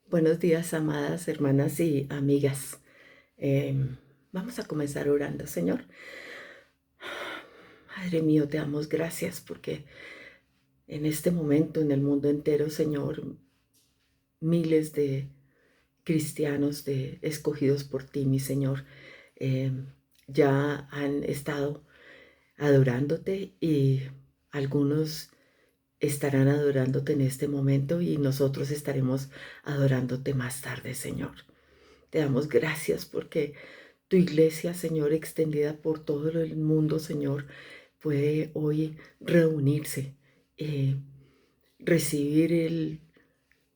Buenos días, amadas hermanas y amigas. Vamos a comenzar orando, Señor. Padre mío, te damos gracias porque en este momento, en el mundo entero, Señor, miles de cristianos escogidos por ti, mi Señor, eh, ya han estado adorándote y algunos estarán adorándote en este momento y nosotros estaremos adorándote más tarde, Señor. Te damos gracias porque tu iglesia, Señor, extendida por todo el mundo, Señor, puede hoy reunirse, eh, recibir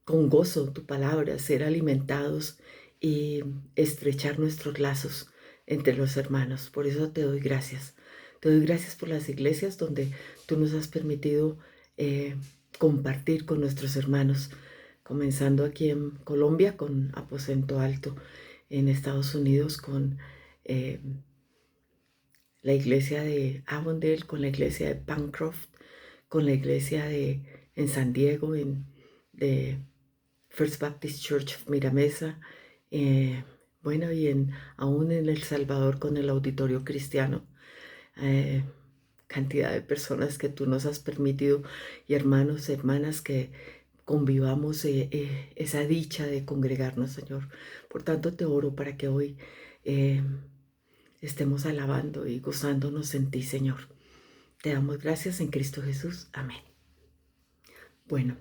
con gozo tu palabra, ser alimentados y estrechar nuestros lazos entre los hermanos. Por eso te doy gracias. Te doy gracias por las iglesias donde tú nos has permitido eh, compartir con nuestros hermanos, comenzando aquí en Colombia con Aposento Alto, en Estados Unidos con eh, la iglesia de Avondale, con la iglesia de Bancroft, con la iglesia en San Diego, de First Baptist Church of Miramesa, bueno, aún en El Salvador con el Auditorio Cristiano. eh, Cantidad de personas que tú nos has permitido y hermanos, hermanas que convivamos esa dicha de congregarnos, Señor. Por tanto, te oro para que hoy eh, estemos alabando y gozándonos en ti, Señor. Te damos gracias en Cristo Jesús. Amén. Bueno,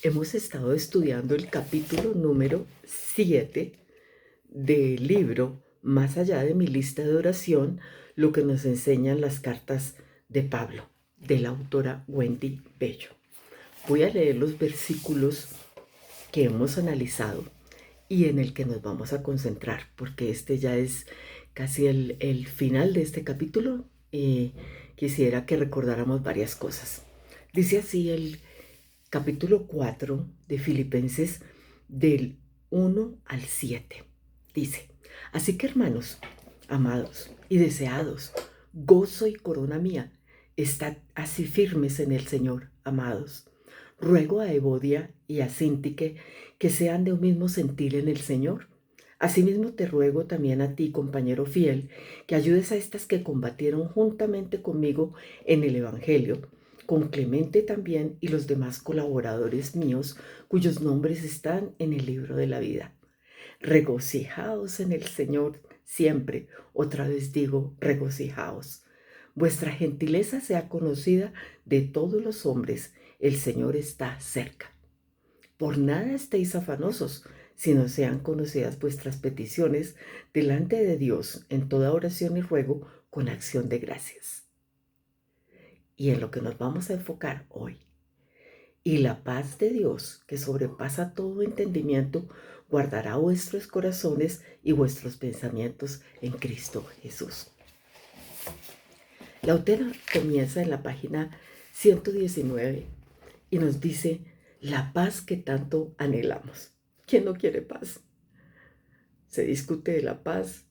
hemos estado estudiando el capítulo número 7 del libro Más allá de mi lista de oración, lo que nos enseñan las cartas de Pablo, de la autora Wendy Bello. Voy a leer los versículos que hemos analizado y en el que nos vamos a concentrar, porque este ya es casi el final de este capítulo y quisiera que recordáramos varias cosas. Dice así el capítulo 4 de Filipenses del 1 al 7. Dice, así que hermanos, amados y deseados, gozo y corona mía, estad así firmes en el Señor, amados. Ruego a Evodia y a Síntique que sean de un mismo sentir en el Señor. Asimismo te ruego también a ti, compañero fiel, que ayudes a estas que combatieron juntamente conmigo en el Evangelio, con Clemente también y los demás colaboradores míos, cuyos nombres están en el libro de la vida. Regocijaos en el Señor siempre. Otra vez digo, regocijaos. Vuestra gentileza sea conocida de todos los hombres. El Señor está cerca. Por nada estéis afanosos, sino sean conocidas vuestras peticiones delante de Dios en toda oración y ruego con acción de gracias. Y en lo que nos vamos a enfocar hoy. Y la paz de Dios, que sobrepasa todo entendimiento, guardará vuestros corazones y vuestros pensamientos en Cristo Jesús. La autora comienza en la página 119 y nos dice la paz que tanto anhelamos. ¿Quién no quiere paz? Se discute de la paz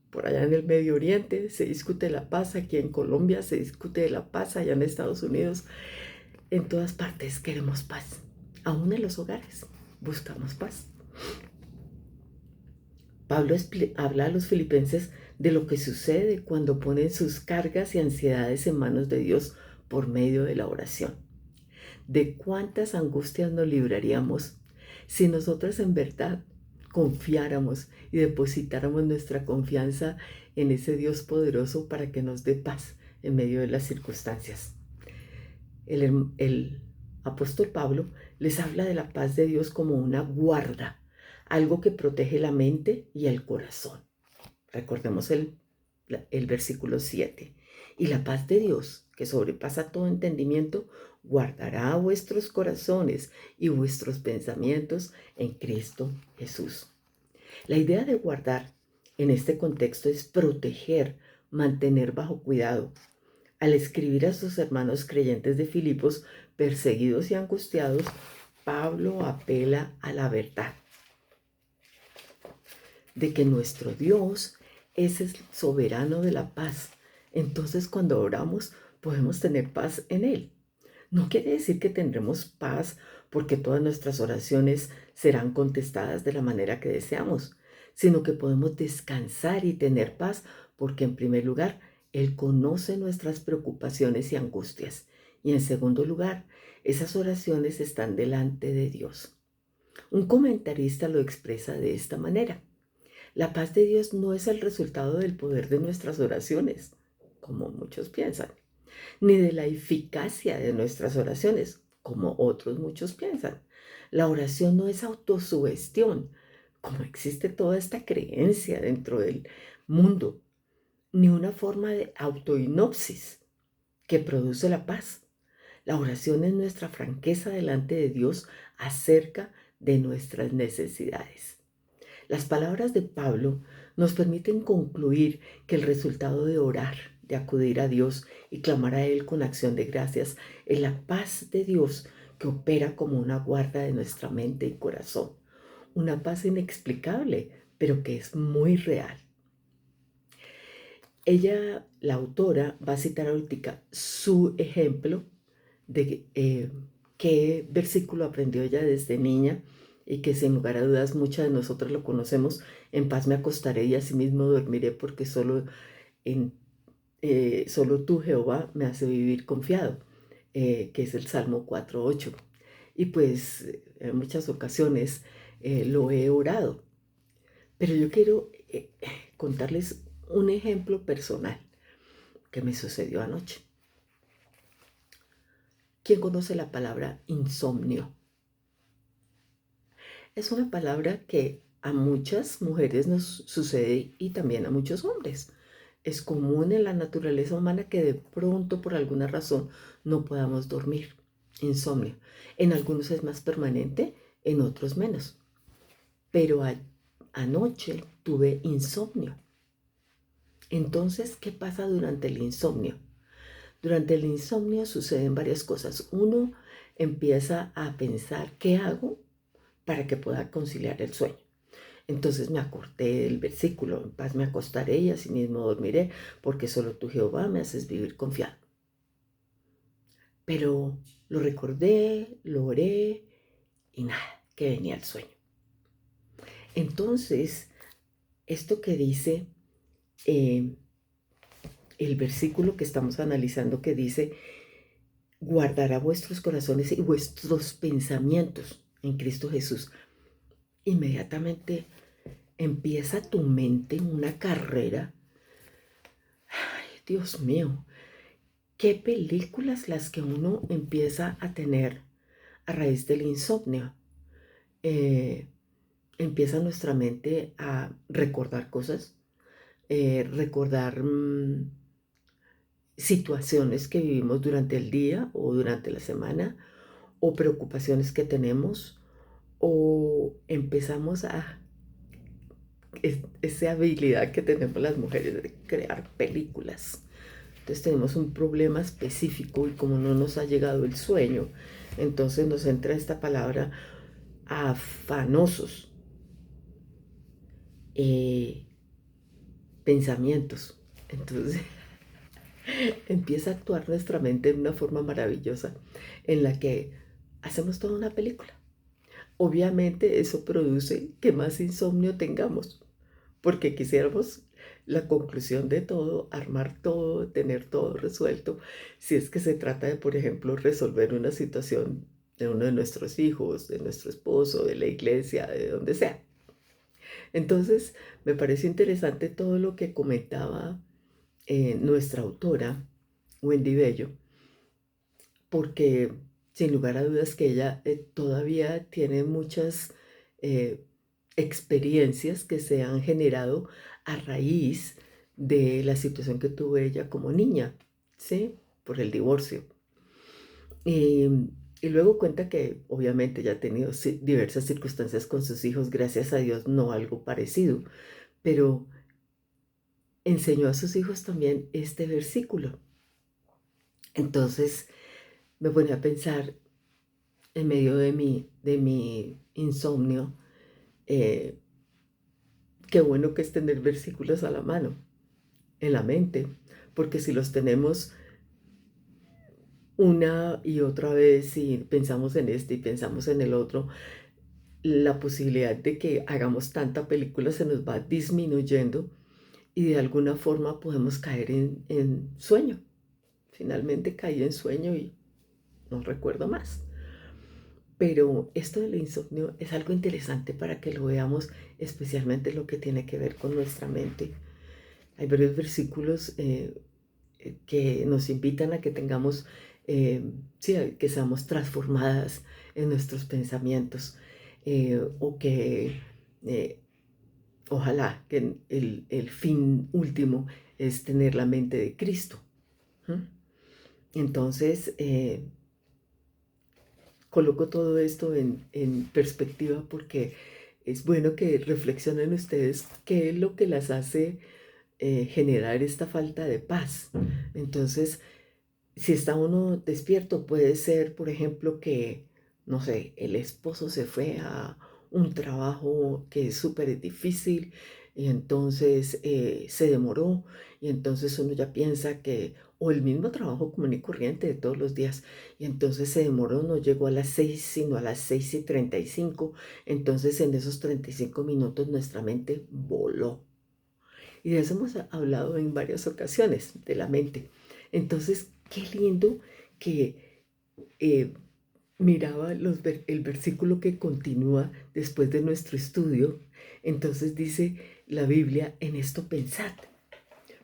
por allá en el Medio Oriente, se discute de la paz aquí en Colombia, se discute de la paz allá en Estados Unidos. En todas partes queremos paz. Aún en los hogares buscamos paz. Pablo habla a los filipenses de lo que sucede cuando ponen sus cargas y ansiedades en manos de Dios por medio de la oración. De cuántas angustias nos libraríamos si nosotros en verdad confiáramos y depositáramos nuestra confianza en ese Dios poderoso para que nos dé paz en medio de las circunstancias. El apóstol Pablo les habla de la paz de Dios como una guarda, algo que protege la mente y el corazón. Recordemos el versículo 7. Y la paz de Dios, que sobrepasa todo entendimiento, guardará vuestros corazones y vuestros pensamientos en Cristo Jesús. La idea de guardar en este contexto es proteger, mantener bajo cuidado. Al escribir a sus hermanos creyentes de Filipos, perseguidos y angustiados, Pablo apela a la verdad de que nuestro Dios es el soberano de la paz. Entonces, cuando oramos, podemos tener paz en Él. No quiere decir que tendremos paz porque todas nuestras oraciones serán contestadas de la manera que deseamos, sino que podemos descansar y tener paz, porque en primer lugar, Él conoce nuestras preocupaciones y angustias, y en segundo lugar, esas oraciones están delante de Dios. Un comentarista lo expresa de esta manera: la paz de Dios no es el resultado del poder de nuestras oraciones, como muchos piensan, ni de la eficacia de nuestras oraciones, como otros muchos piensan. La oración no es autosugestión, como existe toda esta creencia dentro del mundo, ni una forma de autoinopsis que produce la paz. La oración es nuestra franqueza delante de Dios acerca de nuestras necesidades. Las palabras de Pablo nos permiten concluir que el resultado de orar, de acudir a Dios y clamar a Él con acción de gracias, es la paz de Dios que opera como una guarda de nuestra mente y corazón. Una paz inexplicable, pero que es muy real. Ella, la autora, va a citar ahorita su ejemplo de qué versículo aprendió ella desde niña y que sin lugar a dudas muchas de nosotros lo conocemos: en paz me acostaré y asimismo dormiré, porque solo tú, Jehová, me hace vivir confiado, que es el Salmo 4:8. Y pues en muchas ocasiones lo he orado, pero yo quiero contarles un ejemplo personal que me sucedió anoche. ¿Quién conoce la palabra insomnio? Es una palabra que a muchas mujeres nos sucede y también a muchos hombres. Es común en la naturaleza humana que de pronto por alguna razón no podamos dormir. Insomnio. En algunos es más permanente, en otros menos. Pero anoche tuve insomnio. Entonces, ¿qué pasa durante el insomnio? Durante el insomnio suceden varias cosas. Uno empieza a pensar: ¿qué hago para que pueda conciliar el sueño? Entonces me acordé del versículo: en paz me acostaré y asimismo dormiré, porque solo tú, Jehová, me haces vivir confiado. Pero lo recordé, lo oré y nada, que venía el sueño. Entonces, esto que dice eh, el versículo que estamos analizando, que dice: guardará vuestros corazones y vuestros pensamientos en Cristo Jesús. Inmediatamente empieza tu mente en una carrera. Ay, Dios mío, qué películas las que uno empieza a tener a raíz del insomnio. Eh, Empieza nuestra mente a recordar cosas, recordar situaciones que vivimos durante el día o durante la semana, o preocupaciones que tenemos, o empezamos a esa habilidad que tenemos las mujeres de crear películas. Entonces tenemos un problema específico y como no nos ha llegado el sueño, entonces nos entra esta palabra: afanosos, pensamientos. Entonces empieza a actuar nuestra mente de una forma maravillosa en la que hacemos toda una película. Obviamente eso produce que más insomnio tengamos, porque quisiéramos la conclusión de todo, armar todo, tener todo resuelto, si es que se trata de, por ejemplo, resolver una situación de uno de nuestros hijos, de nuestro esposo, de la iglesia, de donde sea. Entonces, me parece interesante todo lo que comentaba nuestra autora, Wendy Bello, porque sin lugar a dudas que ella todavía tiene muchas eh, experiencias que se han generado a raíz de la situación que tuvo ella como niña, ¿sí? Por el divorcio. Y, y luego cuenta que obviamente ya ha tenido diversas circunstancias con sus hijos, gracias a Dios no algo parecido, pero enseñó a sus hijos también este versículo. Entonces me ponía a pensar en medio de mi insomnio, eh, qué bueno que es tener versículos a la mano, en la mente, porque si los tenemos una y otra vez y pensamos en este y pensamos en el otro, la posibilidad de que hagamos tanta película se nos va disminuyendo y de alguna forma podemos caer en sueño. Finalmente caí en sueño y no recuerdo más. Pero esto del insomnio es algo interesante para que lo veamos, especialmente lo que tiene que ver con nuestra mente. Hay varios versículos que nos invitan a que tengamos, sí, que seamos transformadas en nuestros pensamientos, o que eh, ojalá que el fin último es tener la mente de Cristo. ¿Mm? Entonces, coloco todo esto en perspectiva porque es bueno que reflexionen ustedes qué es lo que las hace generar esta falta de paz. Entonces, si está uno despierto, puede ser, por ejemplo, que, no sé, el esposo se fue a un trabajo que es súper difícil y entonces se demoró y entonces uno ya piensa que, o el mismo trabajo común y corriente de todos los días, y entonces se demoró, no llegó a las 6, sino a las 6:35, entonces en esos 35 minutos nuestra mente voló. Y de eso hemos hablado en varias ocasiones, de la mente. Entonces, qué lindo que eh, miraba el versículo que continúa después de nuestro estudio. Entonces dice la Biblia, en esto pensad.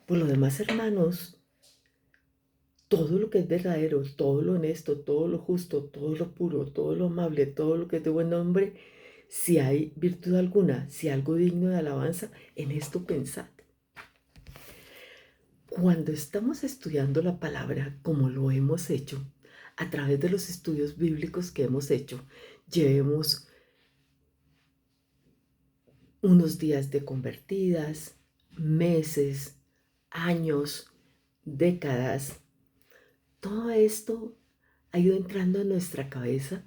Por lo demás, hermanos, todo lo que es verdadero, todo lo honesto, todo lo justo, todo lo puro, todo lo amable, todo lo que es de buen nombre, si hay virtud alguna, si algo digno de alabanza, en esto pensad. Cuando estamos estudiando la palabra, como lo hemos hecho, a través de los estudios bíblicos que hemos hecho, llevemos unos días de convertidas, meses, años, décadas, todo esto ha ido entrando en nuestra cabeza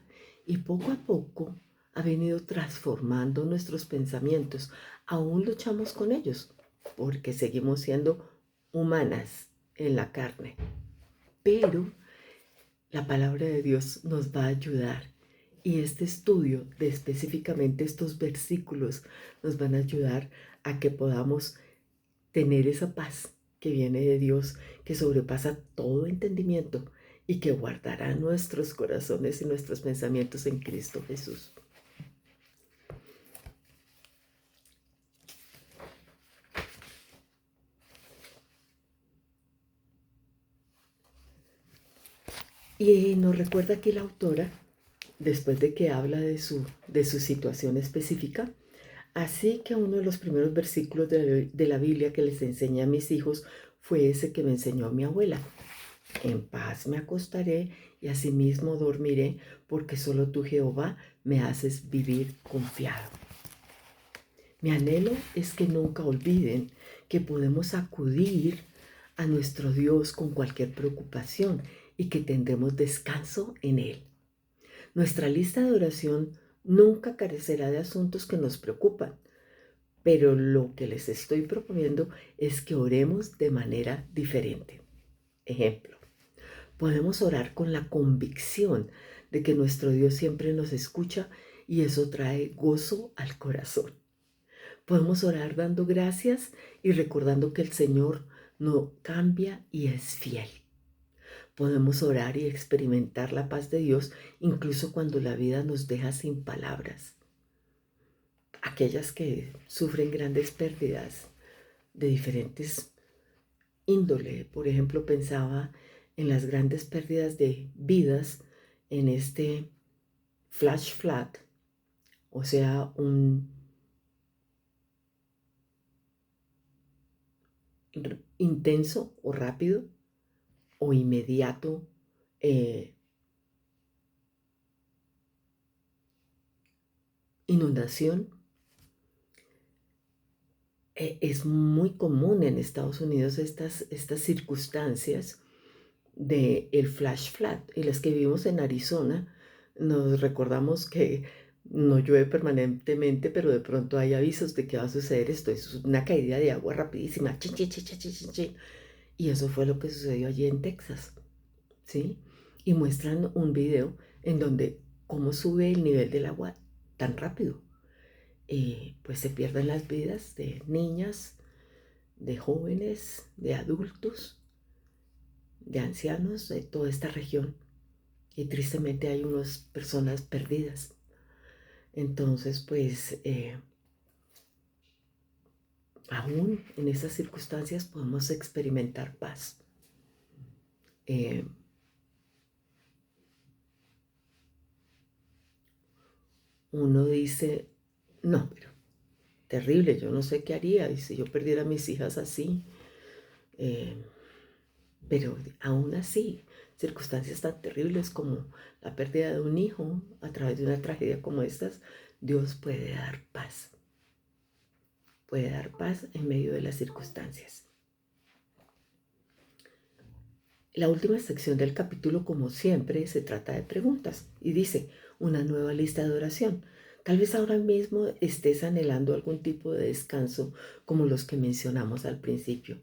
y poco a poco ha venido transformando nuestros pensamientos. Aún luchamos con ellos porque seguimos siendo humanas en la carne. Pero la palabra de Dios nos va a ayudar y este estudio de específicamente estos versículos nos van a ayudar a que podamos tener esa paz que viene de Dios, que sobrepasa todo entendimiento y que guardará nuestros corazones y nuestros pensamientos en Cristo Jesús. Y nos recuerda aquí la autora, después de que habla de su situación específica, así que uno de los primeros versículos de la Biblia que les enseñé a mis hijos fue ese que me enseñó mi abuela. En paz me acostaré y asimismo dormiré, porque solo tú, Jehová, me haces vivir confiado. Mi anhelo es que nunca olviden que podemos acudir a nuestro Dios con cualquier preocupación y que tendremos descanso en Él. Nuestra lista de oración nunca carecerá de asuntos que nos preocupan, pero lo que les estoy proponiendo es que oremos de manera diferente. Ejemplo, podemos orar con la convicción de que nuestro Dios siempre nos escucha y eso trae gozo al corazón. Podemos orar dando gracias y recordando que el Señor no cambia y es fiel. Podemos orar y experimentar la paz de Dios incluso cuando la vida nos deja sin palabras. Aquellas que sufren grandes pérdidas de diferentes índole. Por ejemplo, pensaba en las grandes pérdidas de vidas en este flash flood, o sea, un intenso o rápido o inmediato inundación. Es muy común en Estados Unidos estas circunstancias de el flash flood, y las que vivimos en Arizona nos recordamos que no llueve permanentemente, pero de pronto hay avisos de que va a suceder esto, es una caída de agua rapidísima, chin, chin, chin, chin, chin, chin. Y eso fue lo que sucedió allí en Texas, ¿sí? y muestran un video en donde cómo sube el nivel del agua tan rápido. Y pues se pierden las vidas de niñas, de jóvenes, de adultos, de ancianos, de toda esta región. Y tristemente hay unas personas perdidas. Entonces, pues, aún en esas circunstancias podemos experimentar paz. Eh, Uno dice, no, pero terrible, yo no sé qué haría, y si yo perdiera a mis hijas así. Eh, pero aún así, circunstancias tan terribles como la pérdida de un hijo a través de una tragedia como estas, Dios puede dar paz en medio de las circunstancias. La última sección del capítulo, como siempre, se trata de preguntas y dice una nueva lista de oración. Tal vez ahora mismo estés anhelando algún tipo de descanso como los que mencionamos al principio.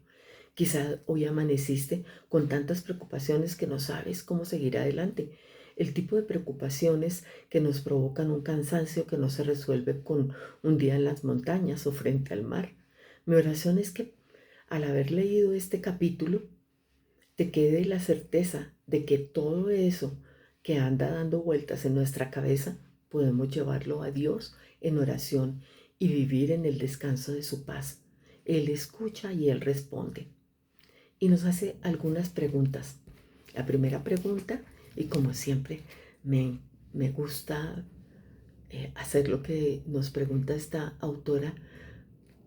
Quizá hoy amaneciste con tantas preocupaciones que no sabes cómo seguir adelante. El tipo de preocupaciones que nos provocan un cansancio que no se resuelve con un día en las montañas o frente al mar. Mi oración es que al haber leído este capítulo, te quede la certeza de que todo eso que anda dando vueltas en nuestra cabeza, podemos llevarlo a Dios en oración y vivir en el descanso de su paz. Él escucha y Él responde. Y nos hace algunas preguntas. La primera pregunta, y como siempre me gusta hacer lo que nos pregunta esta autora,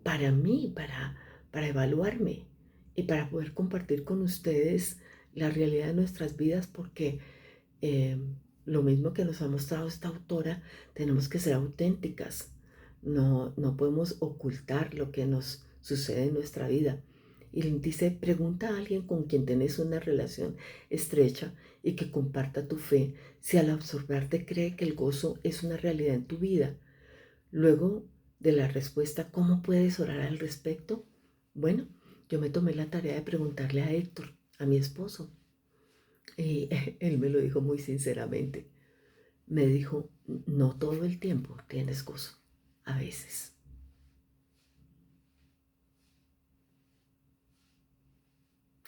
para mí, para evaluarme y para poder compartir con ustedes la realidad de nuestras vidas, porque eh, lo mismo que nos ha mostrado esta autora, tenemos que ser auténticas. No podemos ocultar lo que nos sucede en nuestra vida. Y dice, pregunta a alguien con quien tenés una relación estrecha y que comparta tu fe, si al absorberte cree que el gozo es una realidad en tu vida. Luego de la respuesta, ¿cómo puedes orar al respecto? Bueno, yo me tomé la tarea de preguntarle a Héctor, a mi esposo, y él me lo dijo muy sinceramente. Me dijo, no todo el tiempo tienes gozo, a veces.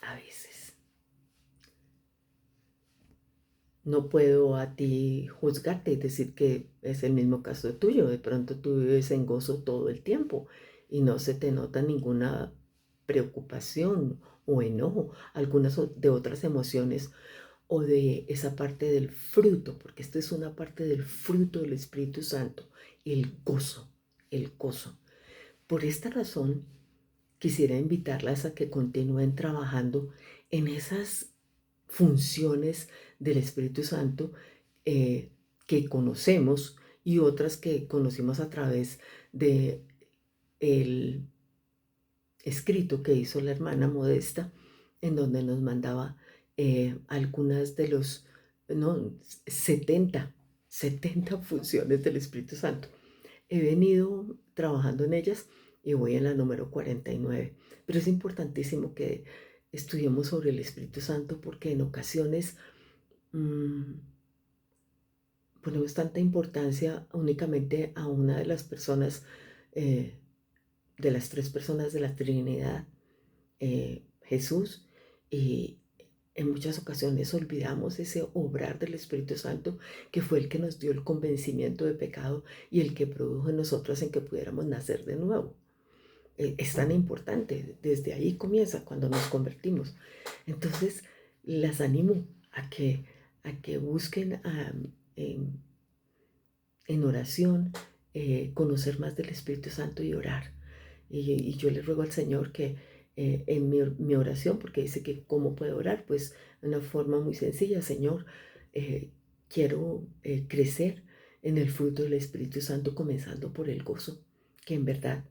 A veces. No puedo a ti juzgarte y decir que es el mismo caso tuyo. De pronto tú vives en gozo todo el tiempo y no se te nota ninguna preocupación o enojo, algunas de otras emociones o de esa parte del fruto, porque esto es una parte del fruto del Espíritu Santo, el gozo, el gozo. Por esta razón, quisiera invitarlas a que continúen trabajando en esas funciones del Espíritu Santo que conocemos y otras que conocimos a través de el escrito que hizo la hermana Modesta, en donde nos mandaba algunas de los, no, 70 funciones del Espíritu Santo. He venido trabajando en ellas y voy en la número 49. Pero es importantísimo que estudiemos sobre el Espíritu Santo porque en ocasiones mmm, ponemos tanta importancia únicamente a una de las personas, eh, de las tres personas de la Trinidad, Jesús, y en muchas ocasiones olvidamos ese obrar del Espíritu Santo que fue el que nos dio el convencimiento de pecado y el que produjo en nosotros en que pudiéramos nacer de nuevo. Es tan importante, desde ahí comienza cuando nos convertimos. Entonces, las animo a que busquen en, en oración conocer más del Espíritu Santo y orar. Y yo le ruego al Señor que en mi oración, porque dice que cómo puedo orar, pues de una forma muy sencilla, Señor, quiero crecer en el fruto del Espíritu Santo, comenzando por el gozo, que en verdad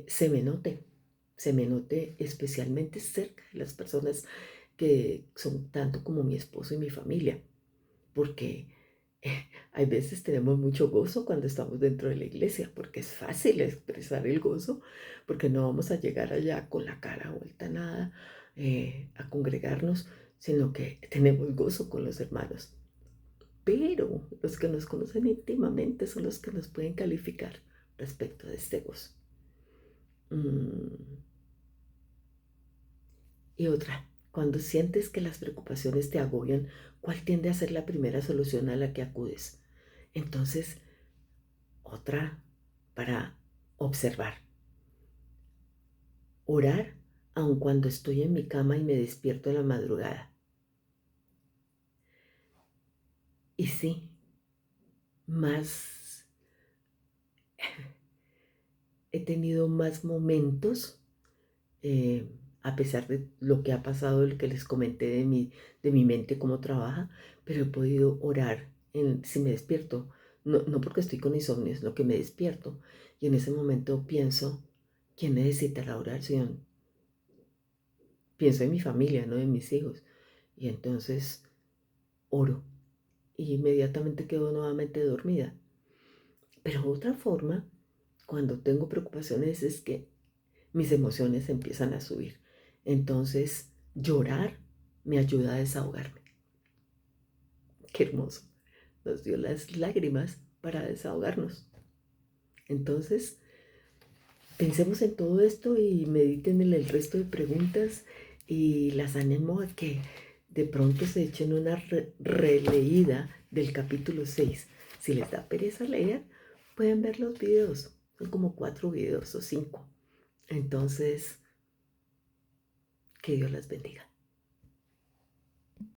se me note especialmente cerca de las personas que son tanto como mi esposo y mi familia, porque hay veces tenemos mucho gozo cuando estamos dentro de la iglesia, porque es fácil expresar el gozo, porque no vamos a llegar allá con la cara vuelta a nada a congregarnos, sino que tenemos gozo con los hermanos. Pero los que nos conocen íntimamente son los que nos pueden calificar respecto de este gozo. Y otra, cuando sientes que las preocupaciones te agobian, ¿cuál tiende a ser la primera solución a la que acudes? Entonces, otra para observar. Orar aun cuando estoy en mi cama y me despierto en la madrugada. Y sí, más he tenido más momentos, a pesar de lo que ha pasado, el que les comenté de mi mente, cómo trabaja, pero he podido orar si me despierto. No porque estoy con insomnio, es lo que me despierto. Y en ese momento pienso, ¿quién necesita la oración? Pienso en mi familia, no en mis hijos. Y entonces oro y inmediatamente quedo nuevamente dormida. Pero otra forma, cuando tengo preocupaciones, es que mis emociones empiezan a subir. Entonces, llorar me ayuda a desahogarme. Qué hermoso. Nos dio las lágrimas para desahogarnos. Entonces, pensemos en todo esto y mediten en el resto de preguntas y las animo a que de pronto se echen una releída del capítulo 6. Si les da pereza leer, pueden ver los videos. Son como 4 videos o 5. Entonces, que Dios las bendiga.